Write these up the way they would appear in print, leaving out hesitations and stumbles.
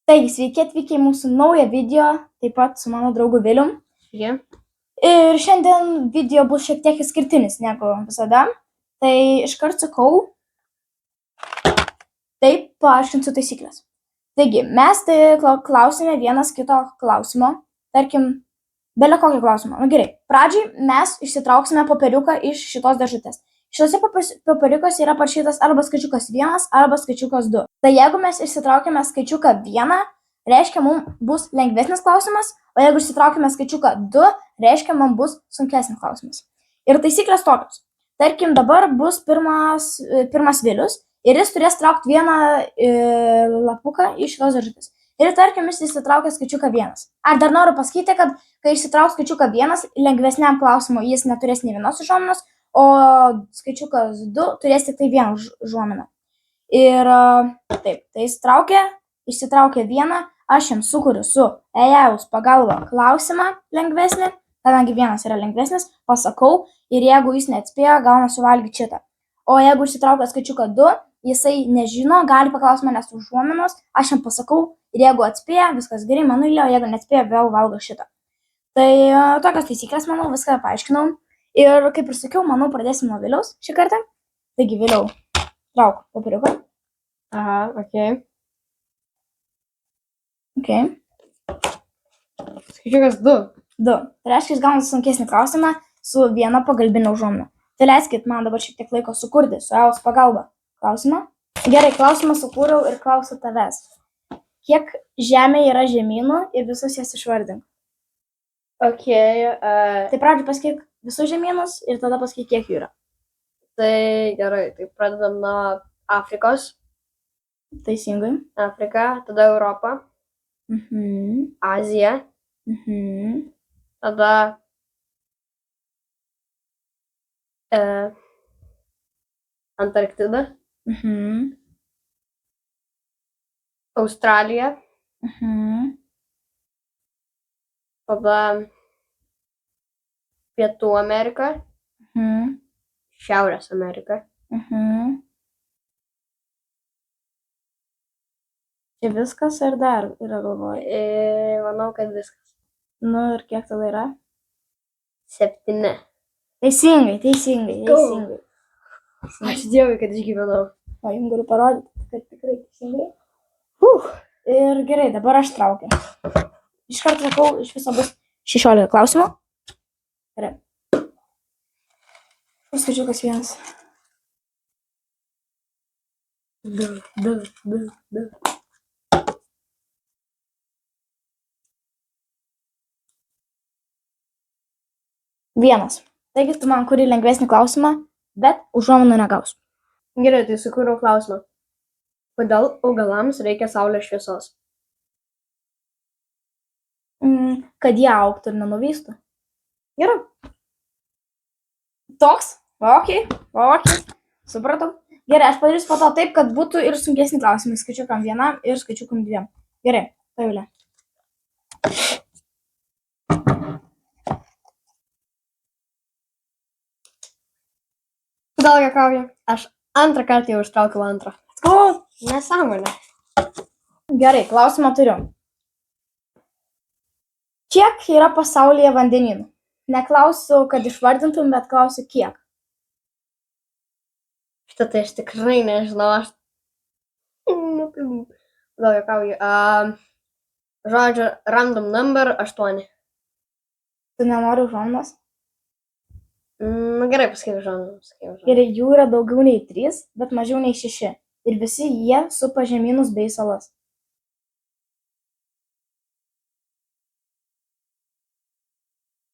Taigi, sveiki atvykę į mūsų naują video, taip pat su mano draugu Vilium. Yeah. Ir šiandien video bus šiek tiek išskirtinis negu visada. Tai iškart sakau, taip paaiškinsiu taisyklės. Taigi, mes tai klausime vienas kito klausimo, tarkim, belio kokio klausimo. Nu gerai, pradžiai mes išsitrauksime popieriuką iš šitos dėžutės. Šitose popieriukose yra parašytas arba skaičiukas 1, arba skaičiukas 2. Tai jeigu mes išsitraukime skaičiuką 1, reiškia, mums bus lengvesnis klausimas, o jeigu išsitraukime skaičiuką 2, reiškia, mums bus sunkesnis klausimas. Ir taisyklės tokios. Tarkim, dabar bus pirmas Vilius ir jis turės traukti vieną lapuką iš šitos dėžutės. Ir tarkim, jis išsitraukia skaičiuką 1. Ar dar noriu pasakyti, kad kai išsitrauks skaičiuką 1, lengvesniam klausimui jis neturės nei vienos užuominos, o skaičiukas 2 turės tik tai vieną užuominą. Ir taip, tai išsitraukia 1, aš jam sukuriu su EJAUS pagalba klausimą lengvesnį, kadangi 1 yra lengvesnis, pasakau ir jeigu jis neatspėjo, gauna suvalgyti šitą. O jeigu išsitraukia skaičiuką 2, jisai nežino, gali paklausti manęs užuominos, aš jam pasakau ir jeigu atspėjo, viskas gerai, mano eilė, o jeigu neatspėjo, vėl valgo šitą. Tai tokios taisyklės, manau, viską paaiškinau. Ir kaip ir sakiau, manau, pradėsim nuo Viliaus šį kartą. Taigi, Viliau, trauk popieriuką. Aha, ok. Ok. Skaičiukas 2. 2. Tai reiškia, jis gauna sunkesnį klausimą su viena pagalbinė užuomina. Tai leiskit man dabar šiek tiek laiko sukurti su EJAUS pagalba klausimą. Gerai, klausimą sukūriau ir klausiu tavęs. Kiek Žemėje yra žemynų ir visus jas išvardink? Ok. Tai pradžioj pasakyk visus žemynus ir tada pasakyk, kiek jų yra. Tai gerai, tai pradedam nuo Afrikos. Teisingai. Afrika, tada Europa, Azija, tada Antarktida, Australija, tada Pietų Amerika, Šiaurės Amerika. Čia viskas ar dar yra galvoje? Manau, kad viskas. Nu ir kiek tada yra? 7. Teisingai. Ačiū Dievui, kad išgyvenau. O jums galiu parodyti, kad tikrai teisingai. Ir gerai, dabar aš traukiu. Iš karto sakau, iš viso bus 16 klausimų. Gerai. Kur skaičiukas 1? 2. 1. Taigi tu man kuri lengvesnį klausimą, bet užuominų negausiu. Gerai, tai sukūriau klausimą. Kodėl augalams reikia saulės šviesos? Kad jie augtų ir nenuvystų. Gerai. Toks? Ok. Supratau. Gerai, aš padarysiu po to taip, kad būtų ir sunkesni klausimai skaičiukam 1 ir skaičiukam 2. Gerai, pavilė. Kodėl juokauji? Aš antrą kartą jau ištraukiau antrą. O, Nesąmonė. gerai, klausimą turiu. Kiek yra pasaulyje vandenynų? Neklausiu, kad išvardintum, bet klausiu kiek. Šitą tai aš tikrai nežinau. Kodėl juokauji? Žodžiu, random number 8. Tu nenori užuominos? Gerai, pasakyk žodžius. Gerai, jų yra daugiau nei 3, bet mažiau nei 6. Ir visi jie supa žemynus bei salas.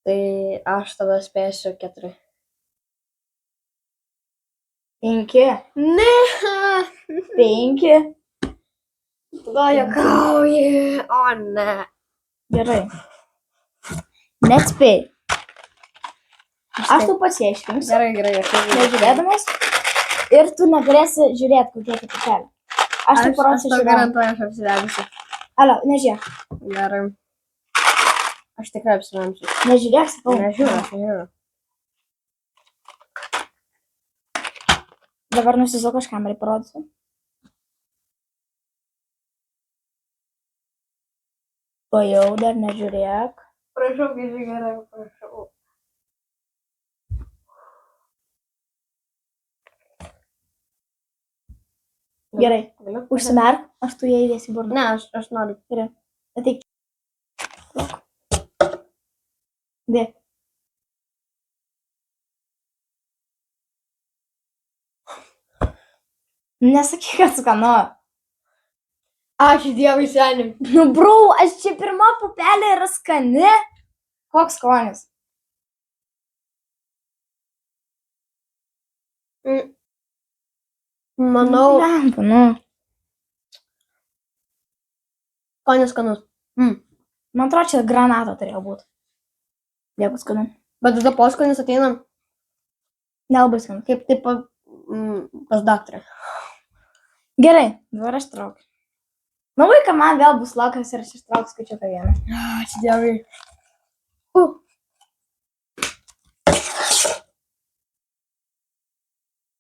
Tai aš tada spėsiu 4. 5. Ne! 5. Kodėl juokauji? O ne. Gerai. Nespėjai. Aš tu pats ją išrinksiu. Gerai. Nežiūrėdamas. Ir tu negalėsi žiūrėti, kokie tai pušelė. Aš tai parodysiu tau šitą. garantuoju, aš apsivedžiu. Alio, nežiūrėk. Gerai. Aš tikrai apsivedžiu. Nežiūrėk, sakau. Nežiūriu. Dabar nusisuk, aš kamerai parodysiu. Pajau, dar nežiūrėk. Prašau, gerai, gerai, prašau. Gerai. Galiu? Užsimerk, aš tu ją įdėsi burną. Ne, aš noriu. Gerai. Ateik. Dėk. Nesakyk, kad skanu. Ačiū Dievui, seniai. Nu, brau, aš čia pirma pupelė yra skani. Koks skonis? Manau, Lempa, nu. skonis skanus. Man atrodo, čia granato turėjo būti. Jeigu skanu. Bet tada poskonis ateina Nelabai skanu. kaip taip pas daktarę. Gerai, dabar aš traukiu. Nu, vaiką man vėl bus lokas ir aš ištrauksiu skaičiuką vieną. Ačiū Dievui.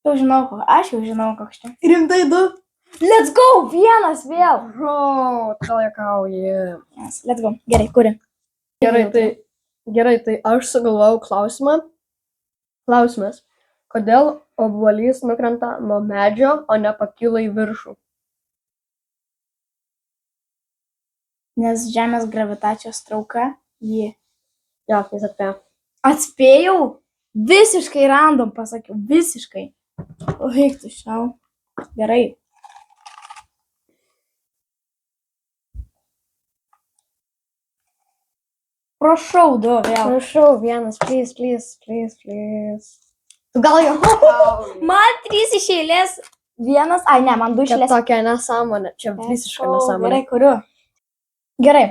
Jau žinau, aš jau žinau, koks čia. Rimtai du. Let's go! Vienas vėl. Bro, tau jokauji. Yes, let's go. Gerai, kuri. Gerai, tai aš sugalvojau klausimą. Klausimas. Kodėl obuolys nukrenta nuo medžio, o ne pakyla į viršų? Nes žemės gravitacijos trauka jį. Jo, jis atspėjo. Atspėjau? Visiškai random pasakiau. Visiškai. O eik tu šiau. Gerai. Prašau, du vėl. Prašau, vienas, please. Tu gal jau Man 3 iš eilės. Vienas, ai ne, man 2 iš čia eilės. tokia nesąmonė. Čia visiškai nesąmonė. Gerai, kuriu. Gerai.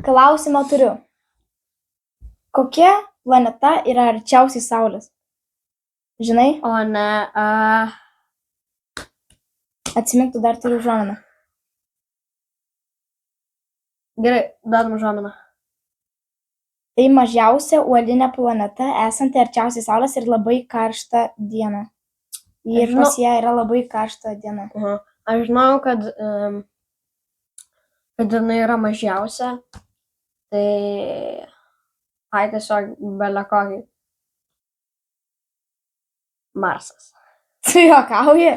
Klausimą turiu. Kokia planeta yra arčiausiai Saulės? Žinai? O ne, Atsimink, tu dar turi užuominą. gerai, dadam užuominą. Tai mažiausia uolinė planeta esanti arčiausiai Saulės ir labai karšta diena. Ir Žinau. pas ją yra labai karšta diena. Aš žinau, kad jinai yra mažiausia, tai tiesiog belekokį. Marsas. Tu juokauji?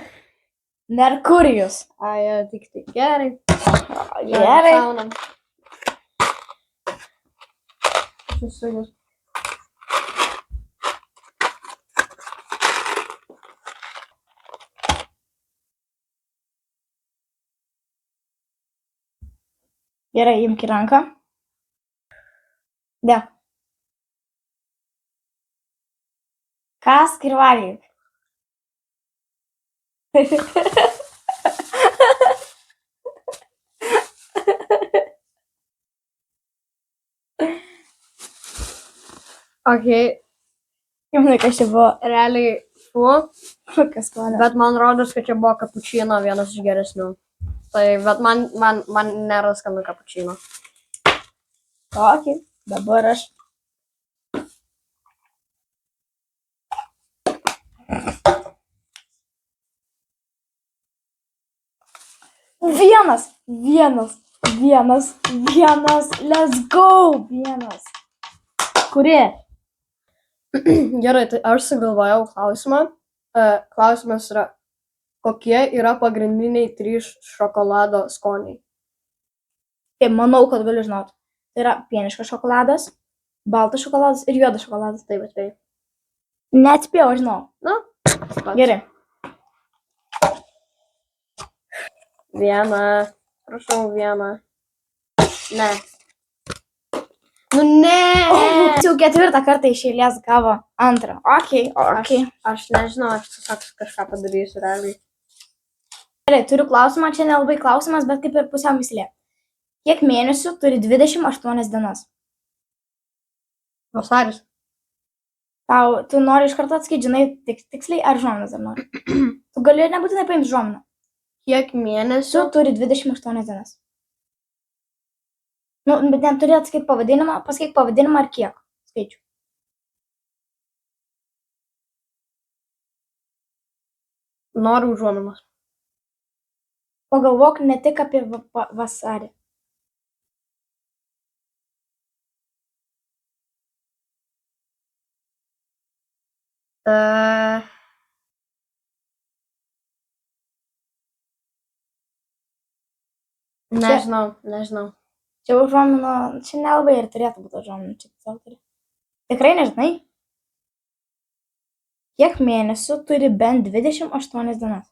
Merkurijus. Ai, tik gerai. Gerai. Šaunam. Susigus. Gerai, imk į ranką. Dėk. Kask ir valgyk. Okay, Kaip manai, kas čia buvo? realiai Kas skonio? bet man rodos, kad čia buvo kapučino vienas iš geresnių. Tai, bet man nėra skanu kapučino. Tokį. Dabar aš. Vienas. Let's go. Vienas. Kuri? Gerai, tai aš sugalvojau klausimą. Klausimas yra, kokie yra pagrindiniai 3 šokolado skoniai? Taip, manau, kad galiu žinoti. Tai yra pieniškas šokoladas, baltas šokoladas ir juodas šokoladas. Taip, atspėjai. Neatspėjau, aš žinau. Gerai. Vieną. Prašau, vieną. Ne. Nu ne! Jau 4 kartą iš eilės gavo antrą. Ok. Aš nežinau, aš tiesiog kažką padarysiu realiai. Gerai, turiu klausimą, čia nelabai klausimas, bet kaip ir pusiau mislė. Kiek mėnesių turi 28 dienas? Vasaris. Tu nori iš karto atsakyti, žinai, tiksliai ar žominas dar nori? Tu gali nebūtinai paimti žominą. Kiek mėnesių? Tu turi 28 dienas. Nu, bet neturi atsakyti pavadinimą, pasakyk pavadinimą ar kiek skaičių. Noriu užuominos. Pagalvok ne tik apie vasarį. Nežinau. Čia užuomina, čia nelabai ir turėtų būti užuomina, čia tiesiog turi. Tikrai nežinai? Kiek mėnesių turi bent 28 dienas?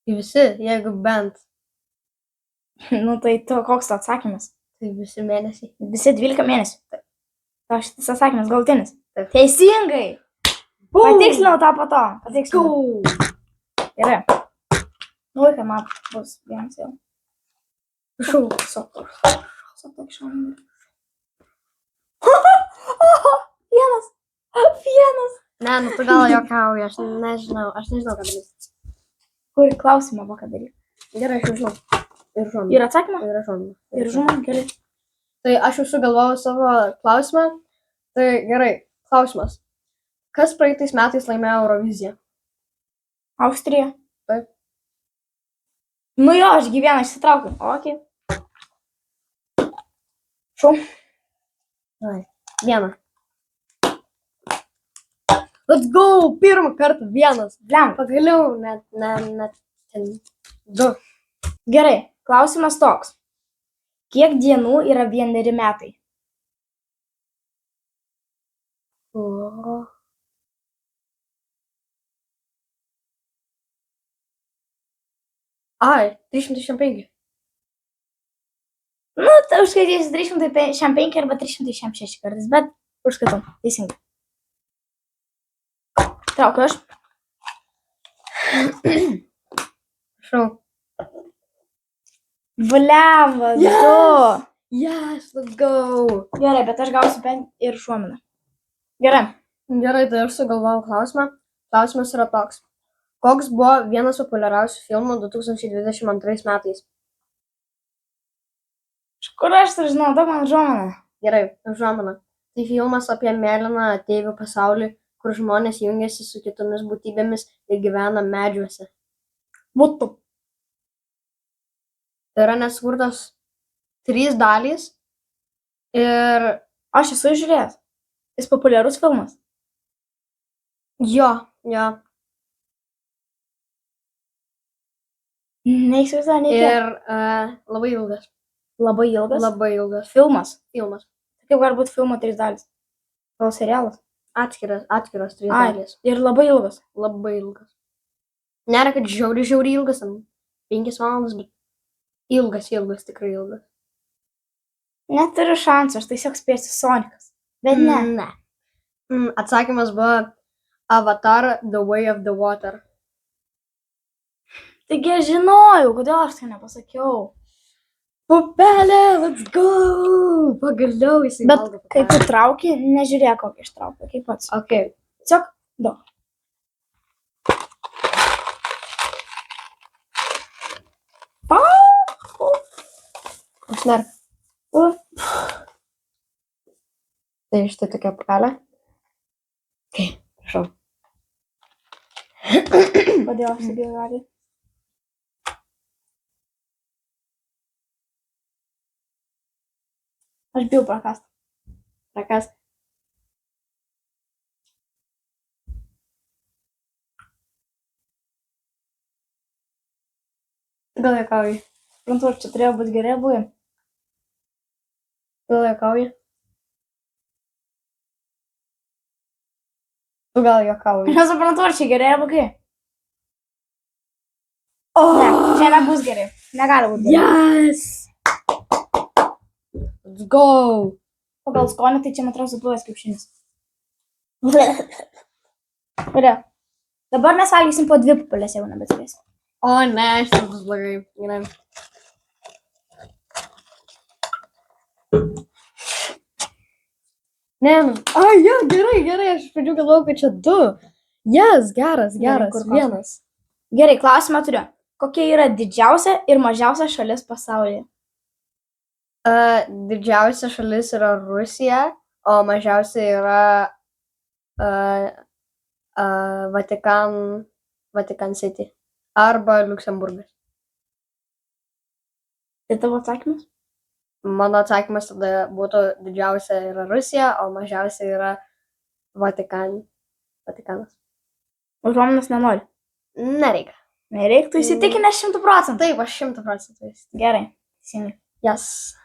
Visi, jeigu bent. Nu tai tu, koks tavo atsakymas? Tai visi mėnesiai. Visi 12 mėnesių. Tavo šitas atsakymas galutinis. Taip. Teisingai! Patikslinau tą po to. Patikslinau. Gerai. Nu, kai man bus vienas jau. Prašau. Satok šaunį. Vienas. Ne, nu tu gal juokauji, aš nežinau ką daryti. Kur klausimą buvo ką daryti? Gerai, aš jau žinau. Ir žodžiu. Ir atsakymą? Ir žinoma, gerai. Tai aš jau sugalvojau savo klausimą. Tai gerai, klausimas. Kas praeitais metais laimėjo Euroviziją? Austrija. Taip. Nu jo, aš gyveną išsitraukiu. Ok. Šau. Vieną. Let's go! Pirmą kartą vienas. Bliam. Pagaliau net du. Gerai, klausimas toks. Kiek dienų yra 1 metai? O. Ai, 365. Nu, tai užskaitysiu 365 arba 366 kartais, bet užskaitau. Teisingai. Traukiu aš. Prašau. Bliava, Yes! du. Yes, let's go. Gerai, bet aš gausiu bent ir šuominą. Gerai. Gerai, tai aš sugalvojau klausimą. Klausimas yra toks. Koks buvo vienas populiariausių filmų 2022 metais? Kur aš tai žinau, daug man žuomina. Gerai, užuomina. Tai filmas apie mėlyną ateivių pasaulį, kur žmonės jungiasi su kitomis būtybėmis ir gyvena medžiuose. Būtų. Tai yra nesukurtos 3 dalys ir Aš esu žiūrėjęs. Jis populiarus filmas. jo. Neįsivaizduoju, nei kiek. Ir labai ilgas. Labai ilgas. Labai ilgas Filmas. filmas. Kaip gali būti filmo 3 dalys? Gal serialas? Atskiros 3 Ai, dalys. ir labai ilgas. Labai ilgas. Nėra, kad žiauriai ilgas, 5 valandas, bet ilgas, tikrai ilgas. Neturiu šansų, aš tiesiog spėsiu Sonikas. Bet ne. Ne. Atsakymas buvo Avatar The Way of the Water. Taigi aš žinojau, kodėl aš tai nepasakiau. Pupelė, let's go! Pagaliau jisai Bet valgo kai tu pupelę. trauki, nežiūrėk, kokį ištraukiu, kaip pats. Ok. Tiesiog daug. Užmerk. Tai štai tokia pupelė. Ok, prašau. Kodėl aš taip gali? Aš bijau prakast. Rakas. Gal juokauji? Suprantu, ar čia turėjo būti gerai buvę. Gal juokauji? Tu gal juokauji? Nesuprantu, ar čia gerai ar blogai. Ne, čia nebus gerai. Negali būti gerai. Yes! Let's go! Pagal skonį, tai čia man atrodo supuvęs kiaušinis. Kodėl? Dabar mes valgysim po 2 pupelės, jeigu nebeturėsim. O ne, šitas bus blogai. Gerai. Ne, ai, jo, gerai, aš iš pradžių galvojau, kad čia 2. Yes, geras, Gerai, kur vienas. Gerai, klausimą turiu. Kokia yra didžiausia ir mažiausia šalis pasaulyje? Didžiausia šalis yra Rusija, o mažiausia yra Vatikan City arba Liuksemburgas. Tai tavo atsakymas? Mano atsakymas tada būtų didžiausia yra Rusija, o mažiausia yra Vatikanas. Užuominas nenori. Nereikia. Nereiktų įsitikinęs 100%. Taip, aš 100%. Gerai. Teisingai. Yes.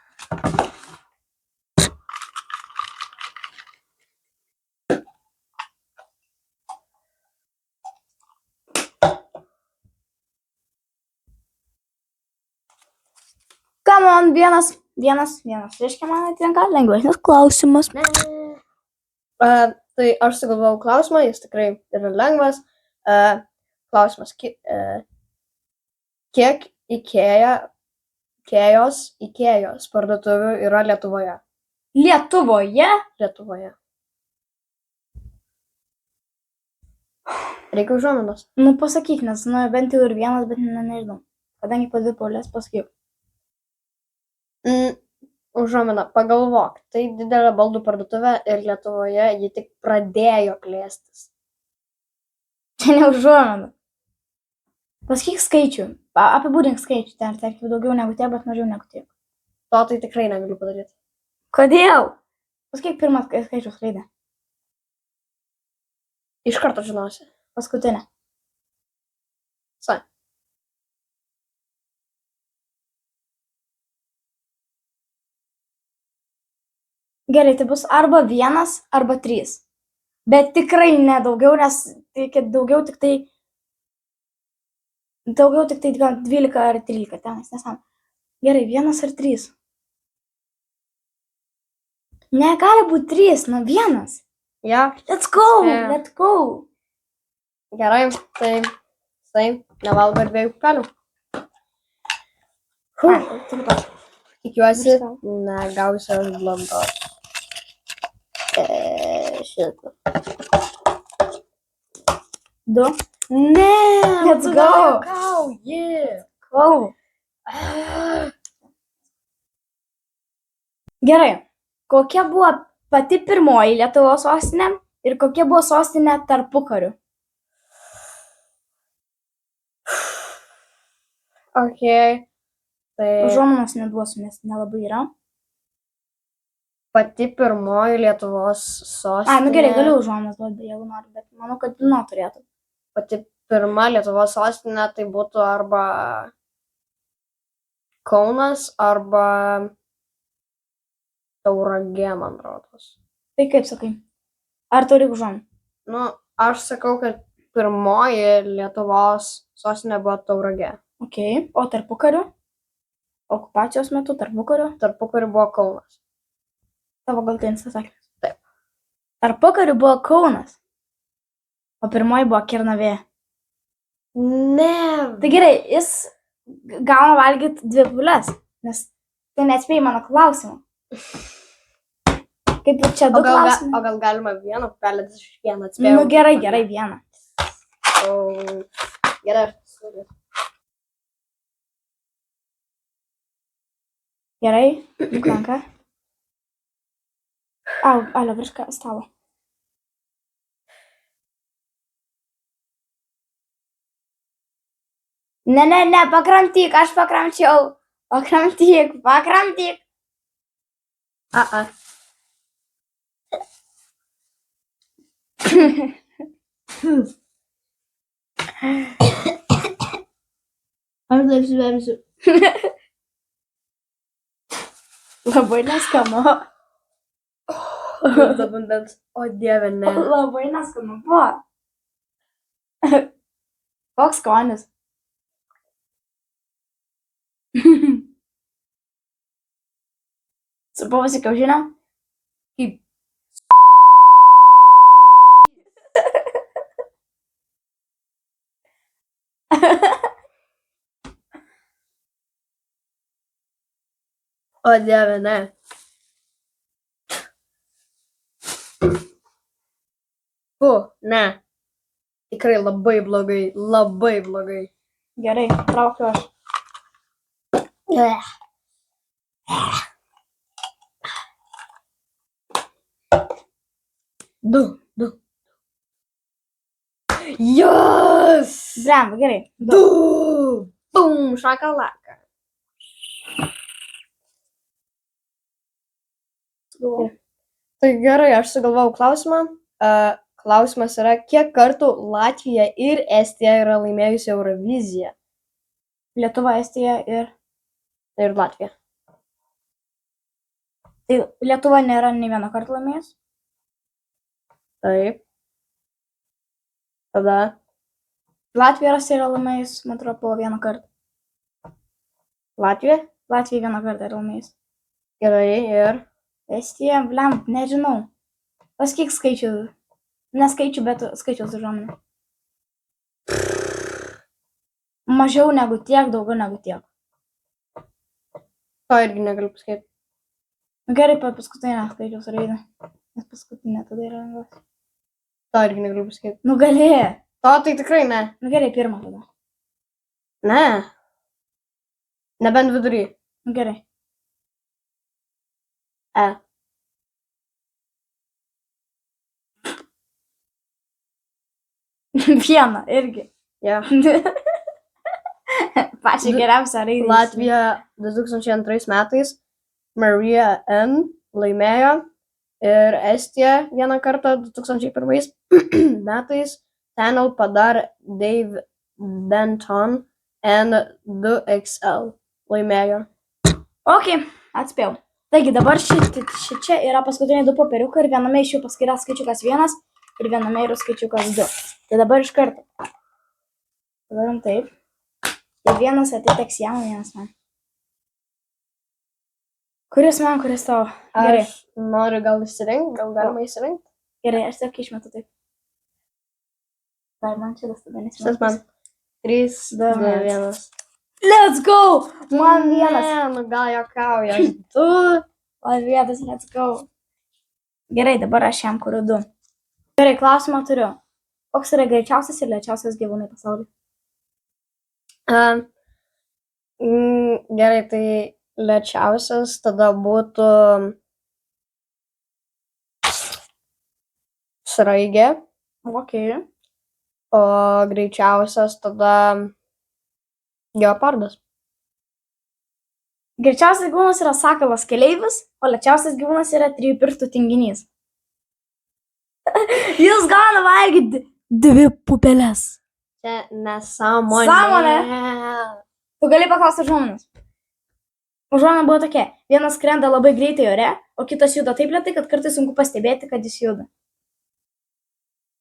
Come on, vienas. Reiškia, man atitenka lengvesnis klausimas. Tai aš sugalvojau klausimą, jis tikrai yra lengvas. Klausimas, kiek Ikėjos parduotuvių yra Lietuvoje? Lietuvoje. Reikia užuominos. Nu, pasakyk, nes, bent jau ir vienas, bet nežinau. Kadangi po 2 paulės pasakiau. Užuomina, pagalvok, tai didelė baldų parduotuvė ir Lietuvoje ji tik pradėjo plėstis. Čia ne užuomina. Pasakyk skaičių. Apibūdink skaičių. Tarkim, daugiau negu tiek, bet mažiau negu tiek. To tai tikrai negaliu padaryti. Kodėl? Pasakyk pirmą skaičiaus raidę. Iš karto žinosi. Paskutinę. Sa. Gerai, tai bus arba 1, arba 3. Bet tikrai nedaugiau, nes daugiau tik tai 12 ar 13. Tenais nesam. Gerai, 1 ar 3. Negali būti 3, 1. Ja. Let's go, Yeah. let's go. Gerai, tai nevalgo 2 pupelių. Tikiuosi, negausiu aš blandos. Šitą. 2. Ne, let's go. Go. Gerai, kokia buvo pati pirmoji Lietuvos sostinė ir kokia buvo sostinė tarpukariu? Okay. Tai Užuominos neduosiu, nes nelabai yra. pati pirmoji Lietuvos sostinė. Gerai, galiu užuominos duoti, jeigu nori, bet manau, kad pilno turėtų. Pati pirma Lietuvos sostinė tai būtų arba Kaunas, arba Tauragė, man rodos. Tai kaip sakai? Ar turi užuominą? Aš sakau, kad pirmoji Lietuvos sostinė buvo Tauragė. Ok, o tarpukariu? Okupacijos metu tarpukariu? Tarpukariu buvo Kaunas. Tavo galtinis atsakymas. Taip. Tarpukariu buvo Kaunas, o pirmoji buvo Kernavė. Ne. Tai gerai, jis gauna valgyti 2 pupeles, nes tu neatspėjai mano klausimą. Kaip ir čia 2 klausimai. O gal galima 1 pupelę, aš 1 atspėjau. Nu gerai, 1. Gerai, aš pasiūliu. Gerai, ranka. Alio, virš stalo. Ne, pakramtyk, aš pakramčiau. Pakramtyk. Aš taip suversiu. Labai neskanu. O Dieve, ne. Labai neskanu buvo. Koks skonis? Su buvusi kiaušinio? Kaip. O Dieve, ne. Ne. Tikrai labai blogai. Gerai, traukiu aš. Du. Yes! Blemba, gerai. Du. Bum, šakalaka. sugalvojau. Tai gerai, aš sugalvojau klausimą. Klausimas yra, kiek kartų Latvija ir Estija yra laimėjusi Euroviziją? Lietuva, Estija ir... Ir Latvija. Tai Lietuva nėra nei vieną kartą laimėjęs. Taip. Tada Latvija yra laimėjus, man atrodo, po vieną kartą. Latvija. Latvija vieną kartą yra laimėjus. Gerai, ir Estija, blem, nežinau. Pasakyk skaičių. Neskaičių, bet skaičiaus užuomenę. Mažiau negu tiek, daugiau negu tiek. to irgi negaliu pasakyti. Gerai, paskutinę skaičiaus raidę. Nes paskutinė tada yra lengvas. To irgi negaliu pasakyti. Nugalėjo. To tai tikrai ne. Gerai, pirmą tada. Ne. Nebent vidury. Gerai. E. Vieną irgi. Ja. Pačią geriausią raidę. Latvija 2002 metais Marija N. laimėjo ir Estija vieną kartą 2001 metais Tanel Padar Dave Benton N2XL laimėjo. Ok, atspėjau. Taigi dabar čia yra paskutiniai du popieriukai ir viename iš jų paskaitas skaičiukas 1 ir viename yra skaičiukas 2. Tai dabar iš karto. Padarom taip. Tai vienas atiteks jam, vienas man. Kuris man, kuris tau? Gerai. Aš noriu gal įsirinkti, gal galima įsirinkti. Gerai, aš tiek išmetu taip. Tai man čia tas tada Šis nesimetu. man 3, 2, 1. Let's go! Man vienas. Ne, nu gal juokauja. 2. Man vienas, let's go. Gerai, dabar aš jam kuriu 2. Gerai, klausimą turiu. Koks yra greičiausias ir lėčiausias gyvūnai pasaulyje? Gerai, tai lėčiausias tada būtų sraigė, Ok. o greičiausias tada geopardas. Greičiausias gyvūnas yra sakalas keleivis, o lėčiausias gyvūnas yra 3 pirštų tinginys. Jis gali valgyti 2 pupelės. Čia nesąmonė. Sąmonė? Tu gali paklausti užuomenės. Užuomenė buvo tokia. Vienas skrenda labai greitai ore, o kitas juda taip lėtai, kad kartais sunku pastebėti, kad jis juda.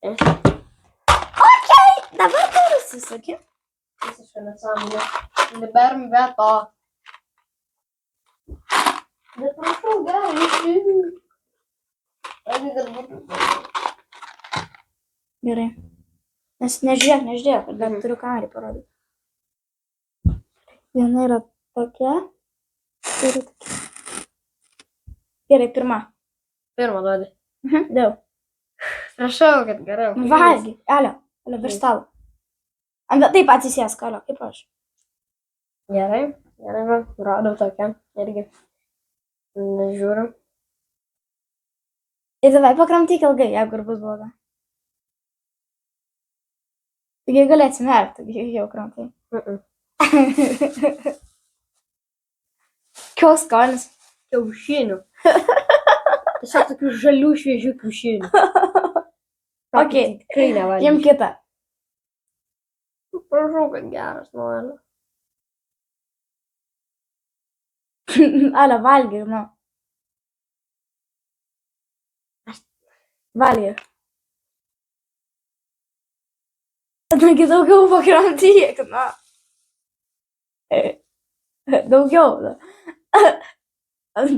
Ok, dabar tu susisaki. Visiškai nesąmonė. Liberm veto. Bet prašau, gerai, išėjau. Gerai. Nes nežiūrėk, kad dar turiu kamerį parodyti. Viena yra tokia. Ir tokia. Gerai, pirma. Pirmą duodi. Dėl. Prašau, kad gerai. Valgy. Alio, virš stalo. Taip atsisėsk, Alio, kaip aš. Gerai, va, rodau tokią. Irgi. Nežiūriu. Ir davai pakramtyk ilgai, jeigu ir bus bloga. Taigi gali atsimerkti, jau kramtai. Koks skonis? Kiaušinių. Tiesiog tokių žalių šviežių kiaušinių. Ok, Tikrai nevalgysiu. jiem kitą. Prašau, kad geras nori. Alio, valgyk, nu. Valgyk. Nagi daugiau pakramtyk, nu. Daugiau. Nu.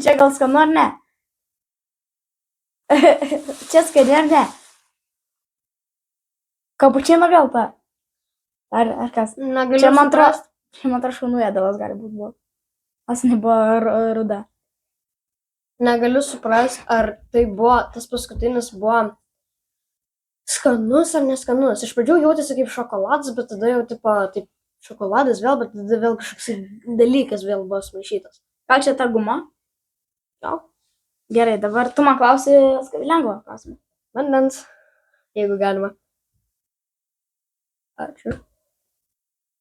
Čia gal skanu ar ne? Čia skani ar ne? Kapučino gal ta? Ar kas? Negaliu Čia man suprast. atrodo šunų ėdalas gali būti buvo. Asne buvo ruda. Negaliu suprast, ar tai buvo, tas paskutinis buvo skanus ar neskanus. Iš pradžių jautėsi kaip šokoladas, bet tada jau tipo, taip šokoladas vėl, bet tada vėl kažkoks dalykas vėl buvo sumaišytas. Gal čia ta guma? Jo. Gerai, dabar tu man klausi lengvą klausimą. Vandens, jeigu galima. Ačiū.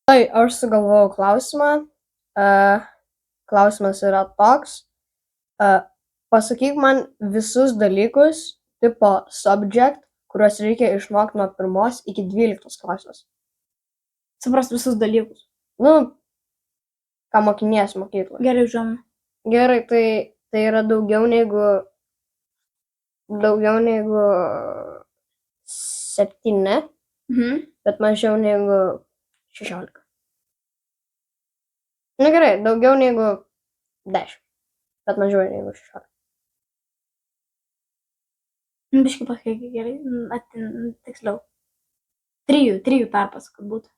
Tai aš sugalvojau klausimą. Klausimas yra toks. Pasakyk man visus dalykus, tipo subject, kuriuos reikia išmokti nuo 1 iki 12 klasės. Suprast visus dalykus. Nu, ką mokinies mokykloje. Gerai, žiūrėjom. Gerai, tai yra daugiau negu 7, bet mažiau negu 16. Na gerai, daugiau negu 10, bet mažiau negu 16. Biškai pasakė, gerai, tiksliau. 3 tarpas, kad būtų.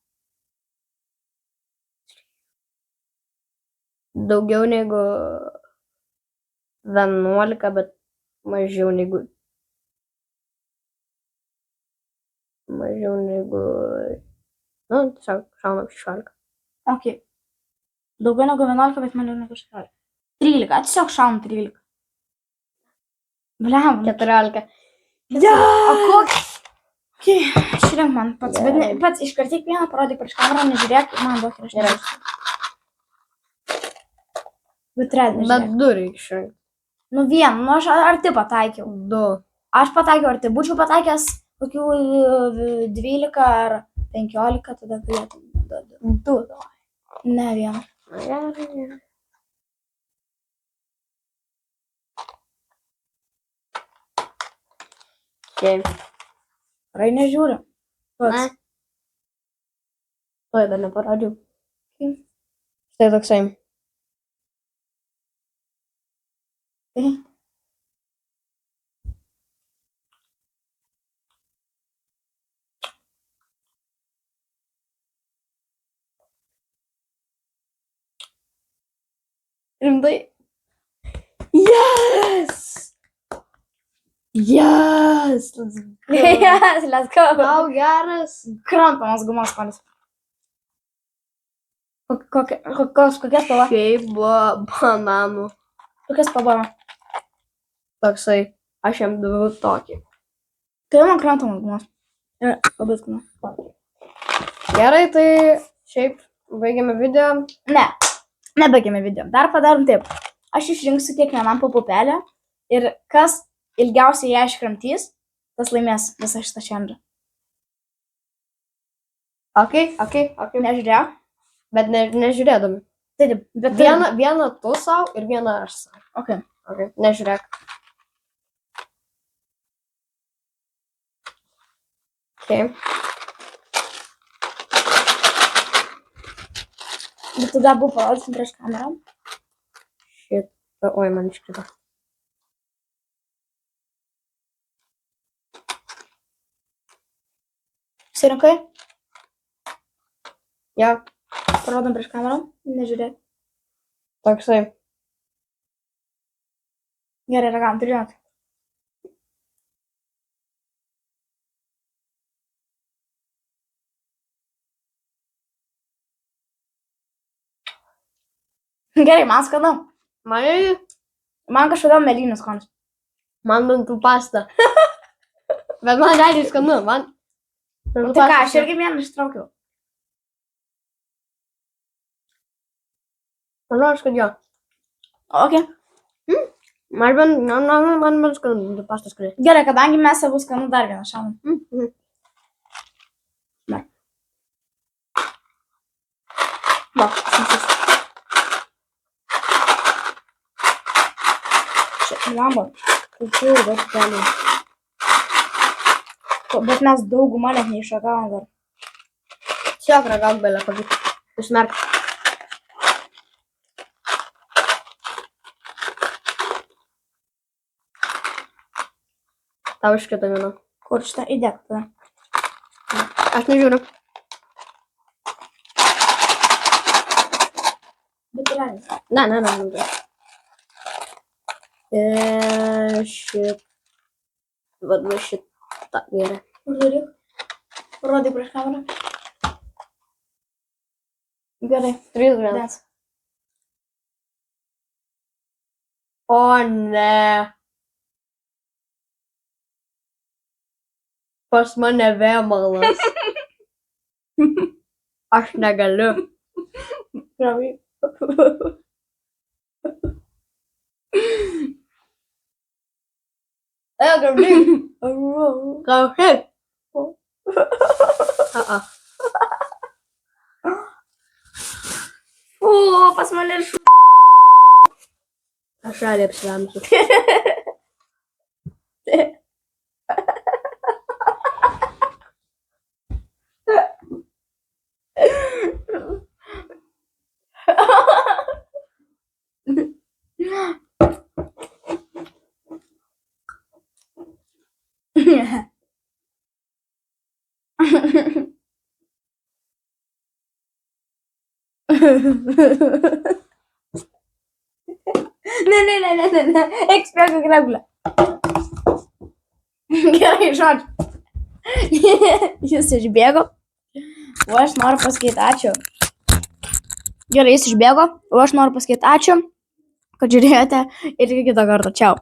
Daugiau negu 11, bet mažiau negu... Nu, tiesiog šaunam 16. Ok. Daugiau negu 11, bet mažiau negu 16. 13, tiesiog šaunam 13. Bliam. 14. Ja! O koks? Okay, išrink man pats. Bet ne, pats iškartyk vieną, parodyk prieš kamerą, nežiūrėk, man duok ir aš nežiūrėk. Bet red, Bet nežiūrėk. 2 reikia išrinkti. Nu vieną, nu aš arti pataikiau. 2. Aš pataikiau arti. Būčiau pataikęs kokių 12 ar 15, tada galėtum 2. Ne vieną. Gerai. Okay. Rai nežiūriu. Pats. Ne. Tuoj dar neparodžiau. Okay. Štai toksai. Okay. Rimtai. Yes! Yes! Let's go. Yes, let's go. Tau geras. Kramtomas gumos skonis. Kokia spalva? Šiaip buvo bananų. Kokia spalva? Toksai. Aš jam daviau tokį. Tai man kramtomas gumos. Ir labai skanu. Gerai, tai šiaip baigiame video. Ne, nebaigėme video. Dar padarom taip. Aš išrinksiu kiekvienam po pupelę ir kas ilgiausiai ją iškramtys, tas laimės visą šitą šiandien. Ok. Nežiūrėjau? Bet nežiūrėdami. Taip, bet Vieną tu savo ir vieną aš savo. Ok. Ok, nežiūrėk. Ok. Bet tada buvo parodysim prieš kamerą. Shit. Oi, man iškrito. Sirinkai? Ja, Parodom prieš kamerą. Nežiūrėk. toksai. Gerai, ragam, turėjot. Gerai, man skanu. Man kažkodėl melynis skonis. Man dantų pasta. Bet man realiai skanu. Man... Tai ką, aš irgi vieną ištraukiau. Manau, kad jo. Ok. Man skanu dantų pastas kuri. Gerai, kadangi mes abu skanu, dar vieną šaunam. Dar. Va, sinsis. Čia, lamba. Kultūrų, bet keliai. Bet mes daugumą net neišragavom dar. Tiesiog ragauk belę kokį. Užmerk. Tau iškrito viena. Kur šitą įdėk tada? Aš nežiūriu. Bet realiai. Ne. Šit. Vadinu šitą. Gerai. Uždaryk. Parodyk prieš kamerą. Gerai. 3-1. Dance. O ne. Pas mane vėmalas. Aš negaliu. Gerai. Klausyk. O, pas mane ir Aš šalį apsivemsiu. Ne. Eik spėk, Gregulė. Gerai, žodžiu. Jis išbėgo. O aš noriu pasakyti ačiū. Gerai, jis išbėgo. O aš noriu pasakyti ačiū, kad žiūrėjote ir iki kito karto. Čiau.